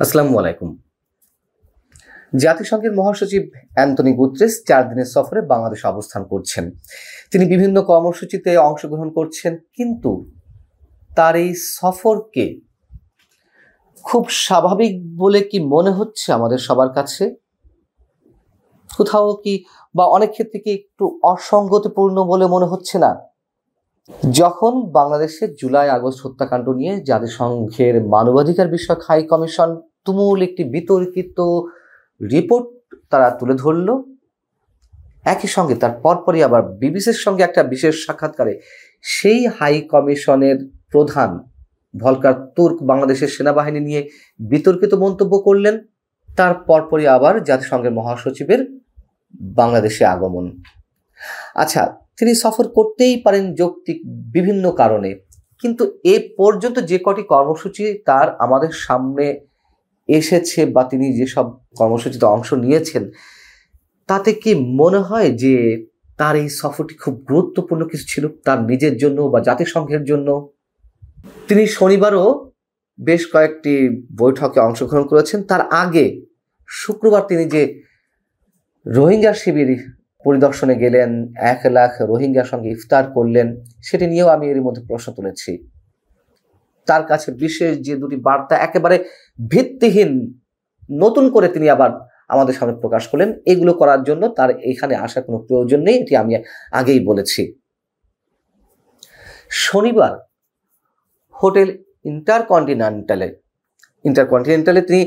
আসসালামু আলাইকুম। জাতিসংঘের মহাসচিব অ্যান্টনি গুতেরেস 4 দিনের সফরে বাংলাদেশে অবস্থান করছেন। তিনি বিভিন্ন কর্মসূচিতে অংশগ্রহণ করছেন, কিন্তু তার এই সফরকে খুব স্বাভাবিক বলে কি মনে হচ্ছে আমাদের সবার কাছে? কোথাও কি বা অনেক ক্ষেত্রে কি একটু অসঙ্গতিপূর্ণ বলে মনে হচ্ছে না? যখন বাংলাদেশে জুলাই আগস্ট হত্যাকাণ্ড নিয়ে জাতিসংঘের মানবাধিকার বিষয়ক হাই কমিশন তুমুল একটি বিতর্কিত রিপোর্ট তারা তুলে ধরল, একই সঙ্গে তার পরপরই আবার বিবিসির সঙ্গে একটা বিশেষ সাক্ষাৎকারে সেই হাই কমিশনের প্রধান ভলকার তুর্ক বাংলাদেশের সেনাবাহিনী নিয়ে বিতর্কিত মন্তব্য করলেন। তার পরপরই আবার জাতিসংঘের মহাসচিবের বাংলাদেশে আগমন। আচ্ছা, তিনি সফর করতেই পারেন যৌক্তিক বিভিন্ন কারণে, কিন্তু এ পর্যন্ত যে কটি কর্মসূচি তার আমাদের সামনে এসেছে বা তিনি যেসব কর্মসূচিতে অংশ নিয়েছেন, তাতে কি মনে হয় যে তার এই সফরটি খুব গুরুত্বপূর্ণ কিছু ছিল তার নিজের জন্য বা জাতিসংঘের জন্য? তিনি শনিবারও বেশ কয়েকটি বৈঠকে অংশগ্রহণ করেছেন। তার আগে শুক্রবার তিনি যে রোহিঙ্গা শিবির পরিদর্শনে গেলেন, 1 লাখ রোহিঙ্গার সঙ্গে ইফতার করলেন, সেটি নিয়েও আমি এর মধ্যে প্রশ্ন তুলেছি। তার কাছে বিশেষ যে দুটি বার্তা একেবারে ভিত্তিহীন নতুন করে তিনি আবার আমাদের সামনে প্রকাশ করলেন, এগুলো করার জন্য তার এখানে আসার কোনো প্রয়োজন নেই, এটি আমি আগেই বলেছি। শনিবার হোটেল ইন্টারকন্টিনেন্টালে তিনি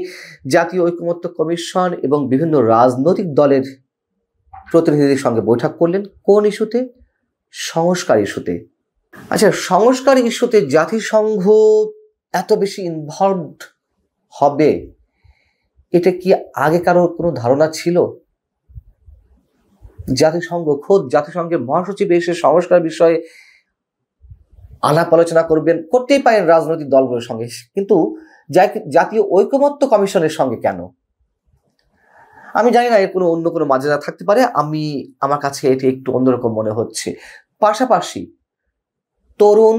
জাতীয় ঐকমত্য কমিশন এবং বিভিন্ন রাজনৈতিক দলের প্রতিনিধিদের সঙ্গে বৈঠক করলেন। কোন ইস্যুতে? সংস্কার ইস্যুতে। আচ্ছা, সংস্কার ইস্যুতে জাতিসংঘ এত বেশি ইনভলভড হবে, এটা কি আগে কারো কোনো ধারণা ছিল? জাতিসংঘের মহাসচিব এসে সংস্কার বিষয়ে আলাপ আলোচনা করতেই পারেন রাজনৈতিক দলগুলোর সঙ্গে, কিন্তু জাতীয় ঐকমত্য কমিশনের সঙ্গে কেন? আমি জানি না, এর অন্য কোনো মাজেদা থাকতে পারে। আমার কাছে এটি একটু অন্যরকম মনে হচ্ছে। পাশাপাশি তরুণ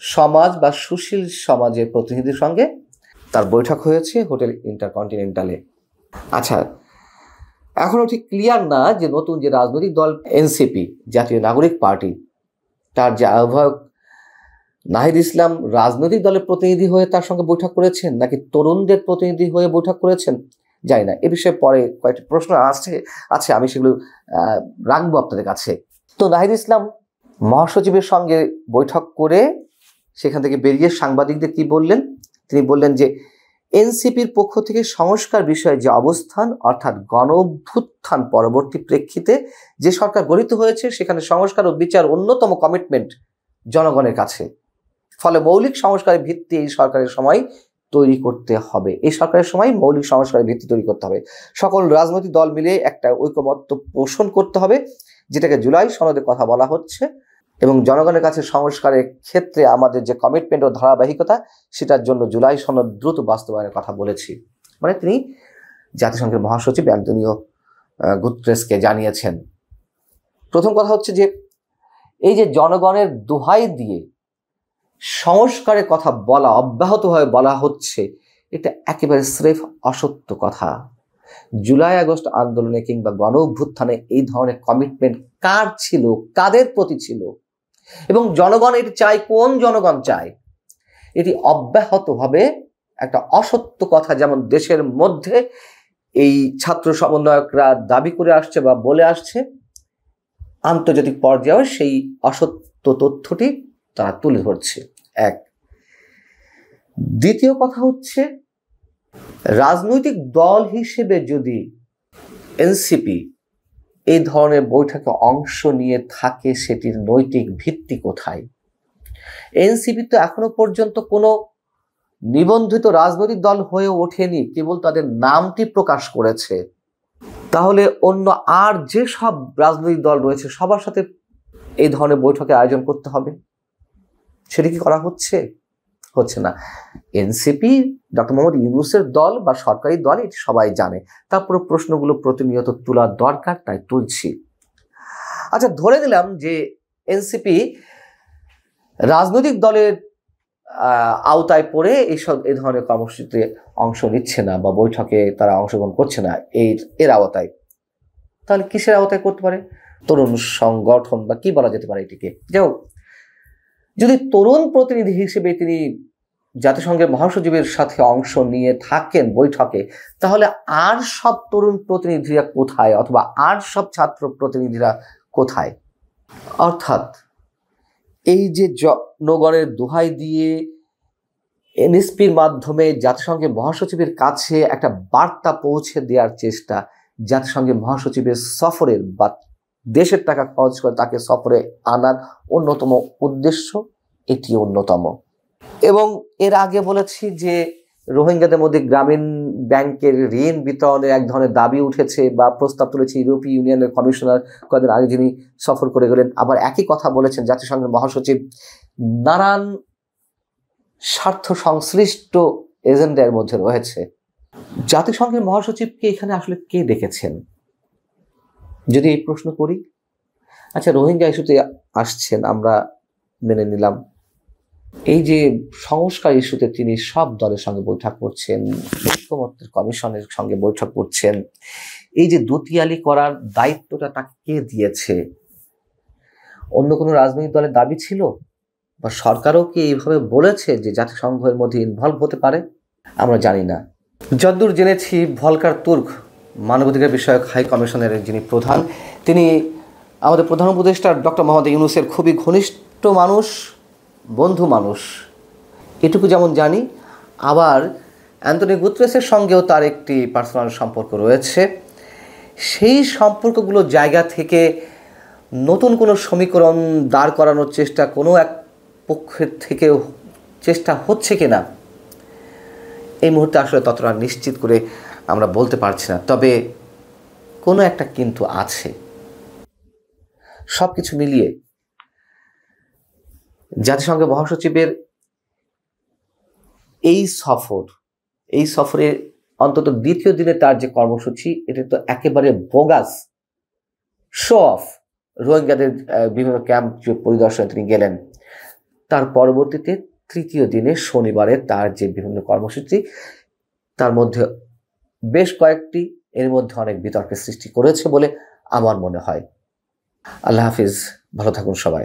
সমাজ বা সুশীল সমাজের প্রতিনিধির সঙ্গে তার বৈঠক হয়েছে হোটেল ইন্টারকন্টিনেন্টালে। আচ্ছা, এখনো ঠিক ক্লিয়ার না যে নতুন যে রাজনৈতিক দল এনসিপি, জাতীয় নাগরিক পার্টি, তার যে আহ্বায়ক নাহিদ ইসলাম রাজনৈতিক দলের প্রতিনিধি হয়ে তার সঙ্গে বৈঠক করেছেন, নাকি তরুণদের প্রতিনিধি হয়ে বৈঠক করেছেন, জানি না। এ বিষয়ে পরে কয়েকটি প্রশ্ন আছে, আমি সেগুলো রাখবো আপনাদের কাছে। তো নাহিদ ইসলাম মহাসচিবের সঙ্গে বৈঠক করে সেখান থেকে বেরিয়ে সাংবাদিকদের কি বললেন? তিনি বললেন যে এনসিপির পক্ষ থেকে সংস্কার বিষয়ে যে অবস্থান, অর্থাৎ গণঅভ্যুত্থান পরবর্তী প্রেক্ষিতে যে সরকার গঠিত হয়েছে, সেখানে সংস্কার ও বিচার অন্যতম কমিটমেন্ট জনগণের কাছে। ফলে মৌলিক সংস্কারের ভিত্তি এই সরকারের সময় তৈরি করতে হবে। এই সরকারের সময় মৌলিক সংস্কারের ভিত্তি তৈরি করতে হবে। সকল রাজনৈতিক দল মিলে একটা ঐকমত্য পোষণ করতে হবে, যেটাকে জুলাই সনদে কথা বলা হচ্ছে, এবং জনগণের কাছে সংস্কারের ক্ষেত্রে আমাদের যে কমিটমেন্ট ও ধারাবাহিকতা, সেটার জন্য জুলাই সনদ দ্রুত বাস্তবায়নের কথা বলেছি। মানে তিনি জাতিসংঘের মহাসচিব অ্যান্টনিও গুতেরেসকে জানিয়েছেন। প্রথম কথা হচ্ছে যে এই যে জনগণের দোহাই দিয়ে সংস্কারের কথা অব্যাহতভাবে বলা হচ্ছে, এটা একেবারে স্রেফ অসত্য কথা। জুলাই আগস্ট আন্দোলনে কিংবা গণ অভ্যুত্থানে এই ধরনের কমিটমেন্ট কার ছিল, কাদের প্রতি ছিল, এবং জনগণ এটি চায়, কোন জনগণ চায়? এটি অব্যাহতভাবে একটা অসত্য কথা, যেমন দেশের মধ্যে এই ছাত্র সমন্বয়করা দাবি করে আসছে বা বলে আসছে, আন্তর্জাতিক পর্যায়ে সেই অসত্য তথ্যটি তারা তুলে ধরছে। এক। দ্বিতীয় কথা হচ্ছে, রাজনৈতিক দল হিসেবে যদি এনসিপি এই ধরনের বৈঠকে অংশ নিয়ে থাকে, সেটির নৈতিক ভিত্তি কোথায়? এনসিপি তো এখনো পর্যন্ত কোনো নিবন্ধিত রাজনৈতিক দল হয়ে ওঠেনি, কেবল তাদের নামটি প্রকাশ করেছে। তাহলে অন্য আর যে সব রাজনৈতিক দল রয়েছে সবার সাথে এই ধরনের বৈঠকে আয়োজন করতে হবে, সেটি কি করা হচ্ছে না। এনসিপি ডক্টর মোহাম্মদ ইউনূসের দল বা সরকারি দল, এটি সবাই জানে। তারপরে প্রশ্নগুলো প্রতিনিয়ত তোলার দরকার, তাই তুলছি। আচ্ছা, ধরে দিলাম যে এনসিপি রাজনৈতিক দলের আওতায় পড়ে এই ধরনের কর্মসূচিতে অংশ নিচ্ছে না বা বৈঠকে তারা অংশগ্রহণ করছে না এর আওতায়, তাহলে কিসের আওতায় করতে পারে? তরুণ সংগঠন বা কি বলা যেতে পারে এটিকে। যাই হোক, যদি তরুণ প্রতিনিধি হিসেবে তিনি জাতিসংঘের মহাসচিবের সাথে অংশ নিয়ে থাকেন বৈঠকে, তাহলে আর সব তরুণ প্রতিনিধিরা কোথায়, অথবা আর সব ছাত্র প্রতিনিধিরা কোথায়? অর্থাৎ এই যে জনগণের দোহাই দিয়ে এনএসপির মাধ্যমে জাতিসংঘের মহাসচিবের কাছে একটা বার্তা পৌঁছে দেওয়ার চেষ্টা, জাতিসংঘের মহাসচিবের সফরের বা দেশের টাকা খরচ করে তাকে সফরে আনার অন্যতম উদ্দেশ্য এটি অন্যতম। এবং এর আগে বলেছি যে রোহিঙ্গাদের মধ্যে গ্রামীণ ব্যাংকের ঋণ বিতরণের এক ধরনের দাবি উঠেছে বা প্রস্তাব তুলেছে ইউরোপীয় ইউনিয়নের কমিশনার কয়েকদিন আগে, যিনি সফর করে গেলেন। আবার একই কথা বলেছেন জাতিসংঘের মহাসচিব নানান স্বার্থ সংশ্লিষ্ট এজেন্ডার মধ্যে রয়েছে। জাতিসংঘের মহাসচিবকে এখানে আসলে কে ডেকেছেন যদি এই প্রশ্ন করি? আচ্ছা, রোহিঙ্গা ইস্যুতে আসছেন, আমরা মেনে নিলাম। এই যে সংস্কার ইস্যুতে তিনি সব দলের সঙ্গে বৈঠক করছেন, ঐক্যমত্যের কমিশনের সঙ্গে বৈঠক করছেন, এই যে দুতিয়ালি করার দায়িত্বটা তাকে কে দিয়েছে? অন্য কোনো রাজনৈতিক দলের দাবি ছিল, বা সরকারও কি এইভাবে বলেছে যে জাতিসংঘের মধ্যে ইনভলভ হতে পারে? আমরা জানি না। যতদূর জেনেছি, ভলকার তুর্ক মানবাধিকার বিষয়ক হাই কমিশনের যিনি প্রধান, তিনি আমাদের প্রধান উপদেষ্টা ডক্টর মোহাম্মদ ইউনূসের খুবই ঘনিষ্ঠ মানুষ, বন্ধু মানুষ, এটুকু যেমন জানি। আবার অ্যান্টনিও গুতেরেসের সঙ্গেও তার একটি পার্সোনাল সম্পর্ক রয়েছে। সেই সম্পর্কগুলোর জায়গা থেকে নতুন কোনো সমীকরণ দাঁড় করানোর চেষ্টা কোনো এক পক্ষের থেকে চেষ্টা হচ্ছে কিনা এই মুহূর্তে আসলে ততটা নিশ্চিত করে আমরা বলতে পারছি না। তবে কোনো একটা কিন্তু আছে। সব কিছু মিলিয়ে জাতিসংঘের মহাসচিবের এই সফরে অন্তত দ্বিতীয় দিনে তার যে কর্মসূচি, এটা তো একেবারে বোগাস শো অফ। রোহিঙ্গাদের বিভিন্ন ক্যাম্প পরিদর্শনে তিনি গেলেন, তার পরবর্তীতে তৃতীয় দিনে শনিবারে তার যে বিভিন্ন কর্মসূচি, তার মধ্যে বেশ কয়েকটি এর মধ্যে অনেক বিতর্কের সৃষ্টি করেছে বলে আমার মনে হয়। আল্লাহ হাফিজ, ভালো থাকুন সবাই।